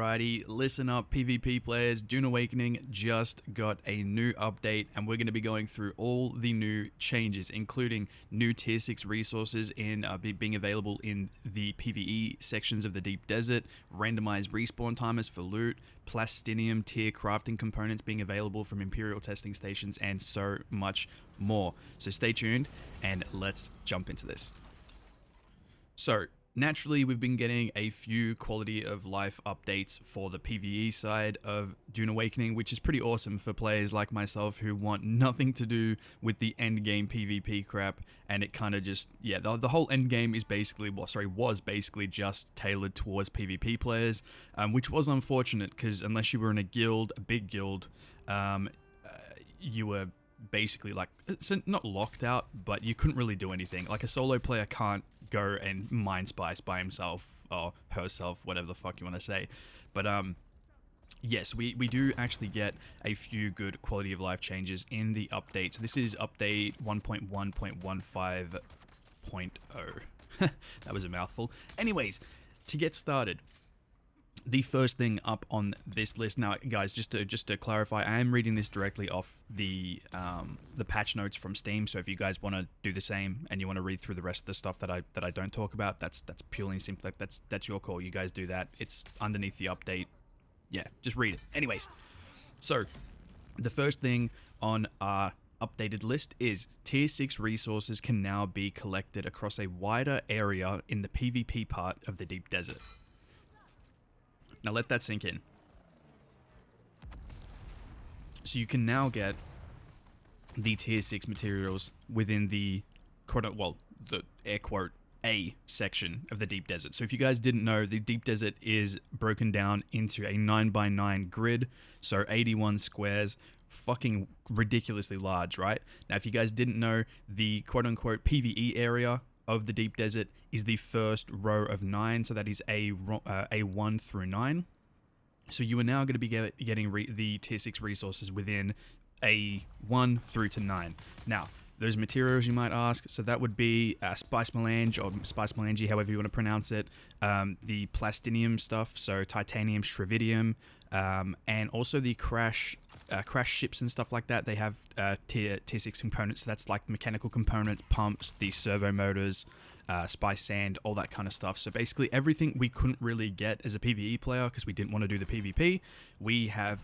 Alrighty, listen up PvP players, Dune Awakening just got a new update and we're going to be going through all the new changes, including new tier 6 resources being available in the PvE sections of the Deep Desert, randomized respawn timers for loot, plastinium tier crafting components being available from Imperial testing stations, and so much more. So stay tuned and let's jump into this. So, naturally, we've been getting a few quality of life updates for the PvE side of Dune Awakening, which is pretty awesome for players like myself who want nothing to do with the endgame PvP crap, and it kind of just, yeah, the whole endgame is basically, was basically just tailored towards PvP players, which was unfortunate, because unless you were in a guild, a big guild, you were basically like, it's not locked out, but you couldn't really do anything. Like a solo player can't go and mine spice by himself or herself, whatever the fuck you want to say. But yes, we do actually get a few good quality of life changes in the update. So this is update 1.1.15.0. That was a mouthful. Anyways, to get started, the first thing up on this list now, guys, just to clarify, I am reading this directly off the patch notes from Steam. So if you guys want to do the same and you want to read through the rest of the stuff that I don't talk about, that's purely and simply that's your call. You guys do that. It's underneath the update. Yeah, just read it. Anyways, so the first thing on our updated list is tier 6 resources can now be collected across a wider area in the PvP part of the Deep Desert. Now let that sink in. So you can now get the tier 6 materials within the the air quote A section of the Deep Desert. So if you guys didn't know, the Deep Desert is broken down into a 9x9 grid, so 81 squares, fucking ridiculously large, right? Now if you guys didn't know, the quote unquote PvE area of the Deep Desert is the first row of 9, so that is A1 through 9. So you are now going to be getting the tier 6 resources within A1 through to 9. Now, those materials you might ask, so that would be spice melange or spice melange, however you want to pronounce it, the plastinium stuff, so titanium, stravidium, and also the crash ships and stuff like that. They have tier 6 components, so that's like mechanical components, pumps, the servo motors, spice sand, all that kind of stuff. So basically everything we couldn't really get as a PvE player because we didn't want to do the PvP, we have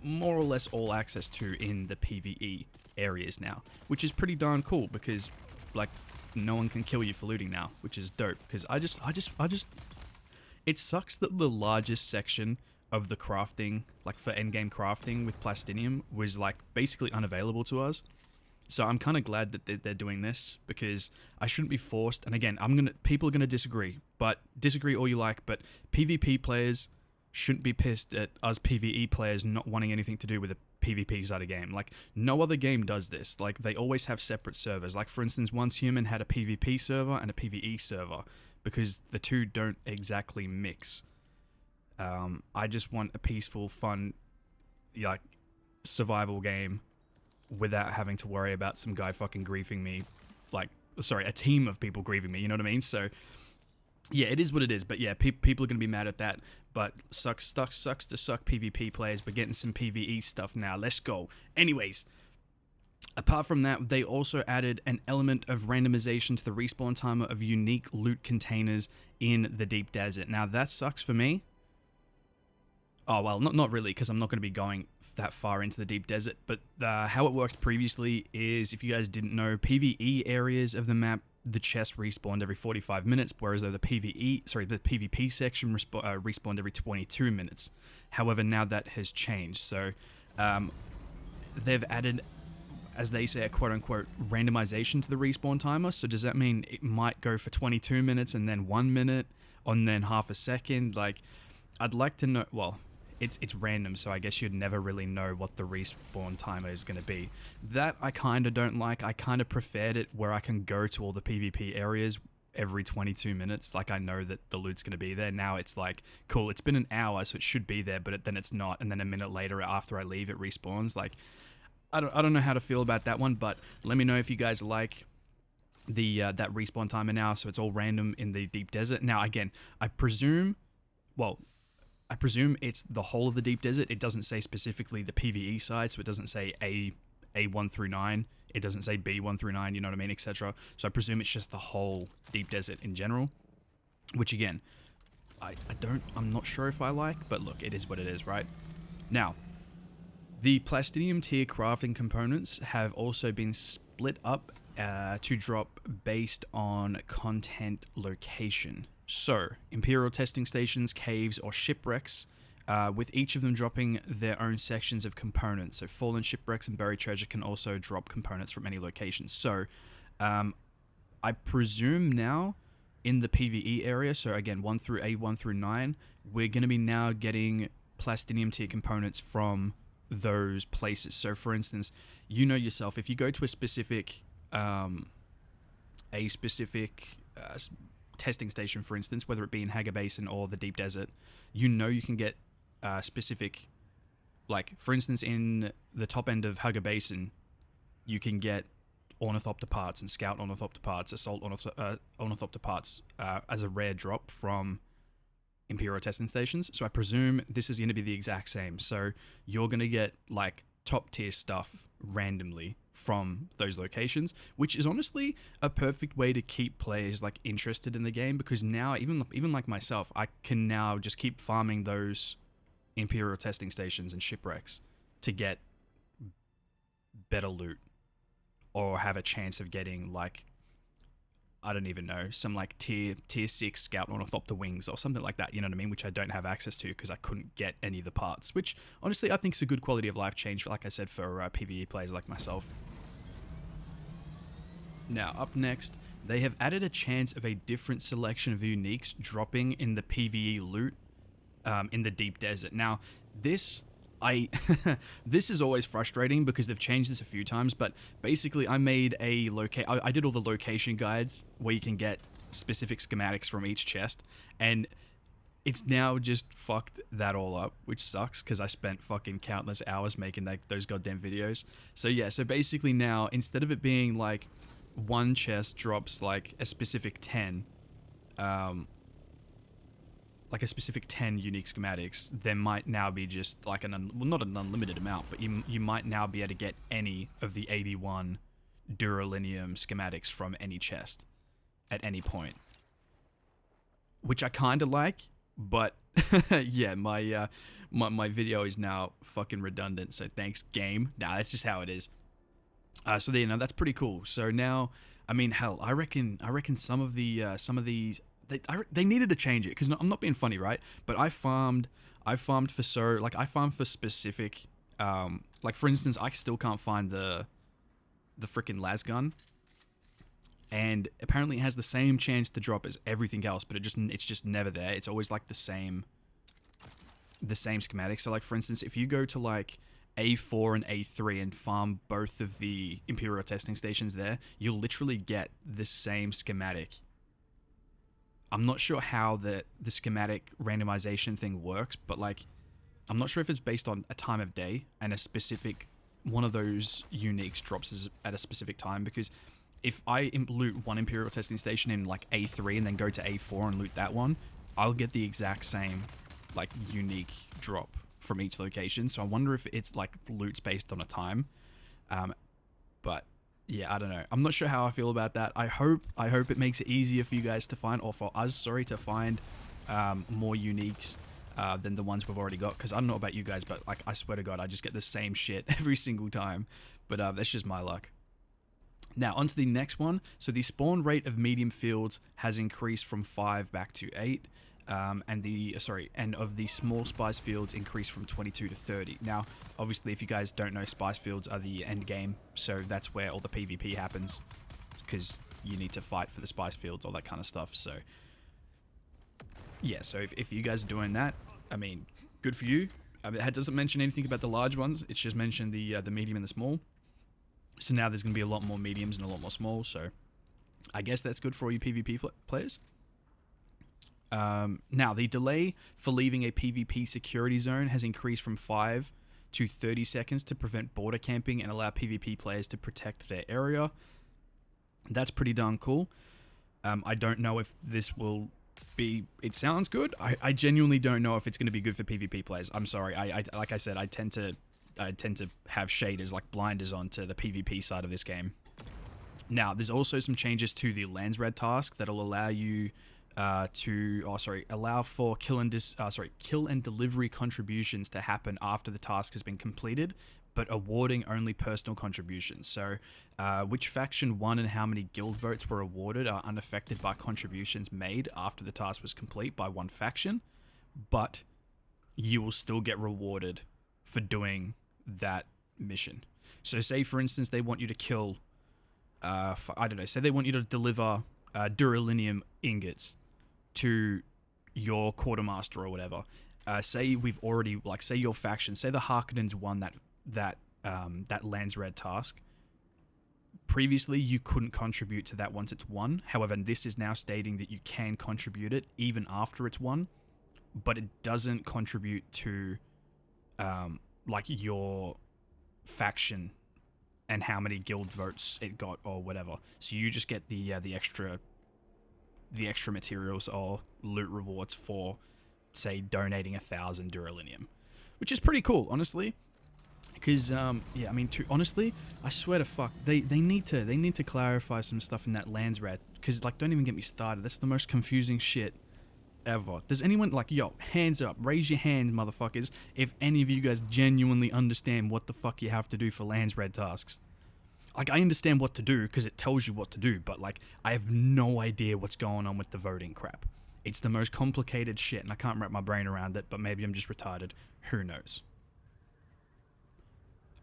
more or less all access to in the PvE areas now, which is pretty darn cool because like no one can kill you for looting now, which is dope. Because I just it sucks that the largest section of the crafting, like for endgame crafting with plastinium, was like basically unavailable to us. So I'm kind of glad that they're doing this, because I shouldn't be forced. And again, people are gonna disagree, but disagree all you like. But PvP players shouldn't be pissed at us PvE players not wanting anything to do with the PvP side of game. Like no other game does this. Like they always have separate servers. Like for instance, Once Human had a PvP server and a PvE server because the two don't exactly mix. I just want a peaceful, fun, like survival game without having to worry about some guy fucking griefing me, a team of people grieving me, you know what I mean? So yeah, it is what it is, but yeah, people are gonna be mad at that, but sucks to suck PvP players. We're getting some PvE stuff now, let's go. Anyways, apart from that, they also added an element of randomization to the respawn timer of unique loot containers in the Deep Desert. Now that sucks for me. Oh, well, not really, because I'm not going to be going that far into the Deep Desert, but how it worked previously is, if you guys didn't know, PvE areas of the map, the chests respawned every 45 minutes, whereas though the PvP section respawned every 22 minutes. However, now that has changed, so they've added, as they say, a quote-unquote randomization to the respawn timer. So does that mean it might go for 22 minutes and then 1 minute, and then half a second? Like, I'd like to know, well, it's random, so I guess you'd never really know what the respawn timer is going to be. That I kind of don't like. I kind of preferred it where I can go to all the PvP areas every 22 minutes. Like, I know that the loot's going to be there. Now it's like, cool, it's been an hour, so it should be there, but then it's not. And then a minute later, after I leave, it respawns. Like, I don't know how to feel about that one, but let me know if you guys like the that respawn timer now, so it's all random in the Deep Desert. Now, again, I presume, well, I presume it's the whole of the deep desert. It doesn't say specifically the PvE side, so it doesn't say A1 through 9. It doesn't say B1 through 9, you know what I mean, etc. So I presume it's just the whole deep desert in general, which again, I'm not sure if I like, but look, it is what it is, right? Now, the Plastinium tier crafting components have also been split up to drop based on content location. So, Imperial testing stations, caves, or shipwrecks, with each of them dropping their own sections of components. So, fallen shipwrecks and buried treasure can also drop components from any location. So, I presume now in the PvE area, so again, A1 through 9, we're going to be now getting Plastinium tier components from those places. So, for instance, you know yourself, if you go to a specific testing station, for instance, whether it be in Haga Basin or the Deep Desert, you know you can get specific, like, for instance, in the top end of Haga Basin, you can get Ornithopter parts and Scout Ornithopter parts, Assault Ornithopter parts as a rare drop from Imperial testing stations. So I presume this is going to be the exact same. So you're going to get, like, top tier stuff randomly from those locations, which is honestly a perfect way to keep players, like, interested in the game, because now even like myself, I can now just keep farming those Imperial testing stations and shipwrecks to get better loot, or have a chance of getting, like, I don't even know, some like tier 6 Scout Ornithopter wings or something like that, you know what I mean, which I don't have access to because I couldn't get any of the parts, which honestly I think is a good quality of life change, like I said, for PvE players like myself. Now, up next, they have added a chance of a different selection of uniques dropping in the PvE loot in the Deep Desert. Now, this is always frustrating because they've changed this a few times, but basically I made I did all the location guides where you can get specific schematics from each chest, and it's now just fucked that all up, which sucks because I spent fucking countless hours making those goddamn videos. So yeah, so basically now, instead of it being like one chest drops like a specific 10, like a specific 10 unique schematics, there might now be just like not an unlimited amount, but you might now be able to get any of the 81 Duralinium schematics from any chest at any point, which I kind of like, but yeah, my video is now fucking redundant, so thanks game. Nah, that's just how it is. So there, you know, that's pretty cool. So now, I mean, hell, I reckon some of these they needed to change it, because I'm not being funny, right? But I farmed for specific, like, for instance, I still can't find the freaking las gun, and apparently it has the same chance to drop as everything else, but it's just never there. It's always like the same schematic. So, like, for instance, if you go to like A4 and A3 and farm both of the Imperial testing stations there, you'll literally get the same schematic. I'm not sure how the schematic randomization thing works, but, like, I'm not sure if it's based on a time of day and a specific one of those uniques drops at a specific time, because if I loot one Imperial testing station in like A3 and then go to A4 and loot that one, I'll get the exact same, like, unique drop from each location. So I wonder if it's like loot's based on a time, but yeah, I don't know. I'm not sure how I feel about that. I hope it makes it easier for you guys to find, or for us, sorry, to find more uniques than the ones we've already got. Because I don't know about you guys, but, like, I swear to God, I just get the same shit every single time. But that's just my luck. Now, on to the next one. So the spawn rate of medium fields has increased from 5 back to 8. And of the small spice fields increased from 22 to 30. Now, obviously, if you guys don't know, spice fields are the end game, so that's where all the PvP happens, because you need to fight for the spice fields, all that kind of stuff. So yeah, so if you guys are doing that, I mean, good for you. I mean, it doesn't mention anything about the large ones. It's just mentioned the medium and the small. So now there's going to be a lot more mediums and a lot more smalls. So I guess that's good for all you PvP players. Now, the delay for leaving a PvP security zone has increased from 5 to 30 seconds to prevent border camping and allow PvP players to protect their area. That's pretty darn cool. I don't know if this will It sounds good. I genuinely don't know if it's going to be good for PvP players. I'm sorry. I like I said, I tend to have shaders like blinders onto the PvP side of this game. Now, there's also some changes to the lens red task that'll allow you allow for kill and delivery contributions to happen after the task has been completed, but awarding only personal contributions. So, which faction won and how many guild votes were awarded are unaffected by contributions made after the task was complete by one faction, but you will still get rewarded for doing that mission. So, say for instance they want you to kill, say they want you to deliver duralinium ingots to your quartermaster or whatever. Say we've already, like, say your faction, say the Harkonnens won that lands red task. Previously, you couldn't contribute to that once it's won. However, this is now stating that you can contribute it even after it's won, but it doesn't contribute to like your faction and how many guild votes it got or whatever. So you just get the extra materials or loot rewards for, say, donating 1,000 duralinium, which is pretty cool, honestly. Because yeah, I mean, honestly, I swear to fuck, they need to clarify some stuff in that lands rat. Because, like, don't even get me started. That's the most confusing shit ever. Does anyone, like, yo, hands up, raise your hand, motherfuckers, if any of you guys genuinely understand what the fuck you have to do for lands red tasks. Like, I understand what to do because it tells you what to do, but, like, I have no idea what's going on with the voting crap. It's the most complicated shit, and I can't wrap my brain around it, but maybe I'm just retarded. Who knows?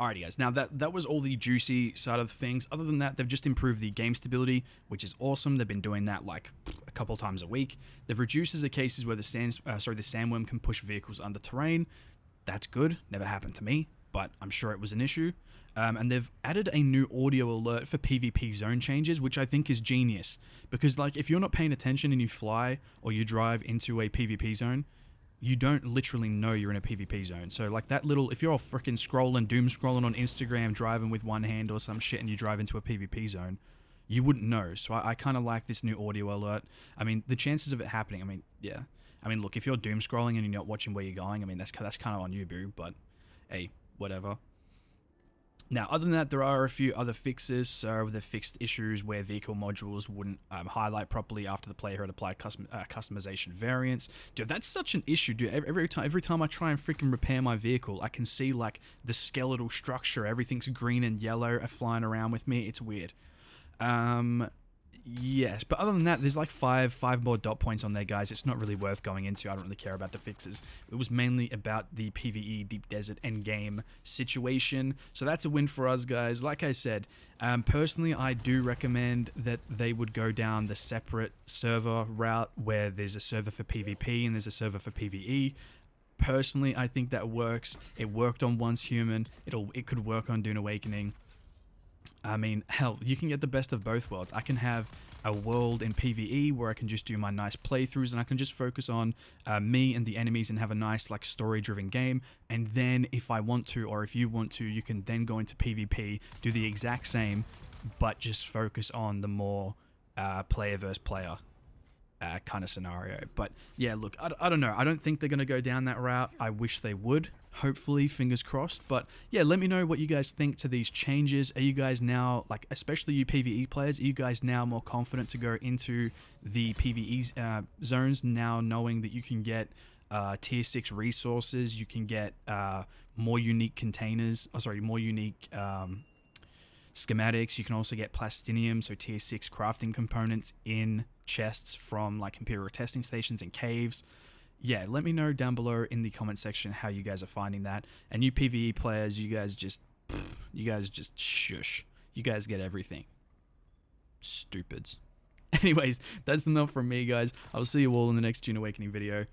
Alrighty, guys. Now, that was all the juicy side of things. Other than that, they've just improved the game stability, which is awesome. They've been doing that, like, a couple times a week. They've reduced the cases where the sandworm can push vehicles under terrain. That's good. Never happened to me, but I'm sure it was an issue. And they've added a new audio alert for PvP zone changes, which I think is genius. Because, like, if you're not paying attention and you fly or you drive into a PvP zone, you don't literally know you're in a PvP zone. So, like, that little, if you're all freaking doom scrolling on Instagram, driving with one hand or some shit, and you drive into a PvP zone, you wouldn't know. So I kind of like this new audio alert. I mean, the chances of it happening, I mean, yeah. I mean, look, if you're doom scrolling and you're not watching where you're going, I mean, that's kind of on you, boo. But, hey, whatever. Now, other than that, there are a few other fixes. So they've fixed issues where vehicle modules wouldn't highlight properly after the player had applied customization variants. Dude, that's such an issue, dude. Every time I try and freaking repair my vehicle, I can see, like, the skeletal structure. Everything's green and yellow flying around with me. It's weird. Yes, but other than that, there's like five more dot points on there, guys. It's not really worth going into. I don't really care about the fixes. It was mainly about the PvE Deep Desert endgame situation. So that's a win for us, guys. Like I said, personally, I do recommend that they would go down the separate server route where there's a server for PvP and there's a server for PvE. Personally, I think that works. It worked on Once Human. It could work on Dune Awakening. I mean, hell, you can get the best of both worlds. I can have a world in PvE where I can just do my nice playthroughs and I can just focus on me and the enemies and have a nice, like, story-driven game. And then if I want to, or if you want to, you can then go into PvP, do the exact same, but just focus on the more player versus player kind of scenario. But yeah, look, I don't know. I don't think they're going to go down that route. I wish they would. Hopefully, fingers crossed. But yeah, let me know what you guys think to these changes. Are you guys now, like, especially you PvE players, are you guys now more confident to go into the PvE zones now, knowing that you can get tier 6 resources, you can get more unique containers, more unique schematics, you can also get plastinium, so tier 6 crafting components in chests from, like, Imperial testing stations and caves. Yeah, let me know down below in the comment section how you guys are finding that. And you PvE players, you guys just shush. You guys get everything. Stupids. Anyways, that's enough from me, guys. I'll see you all in the next Dune Awakening video.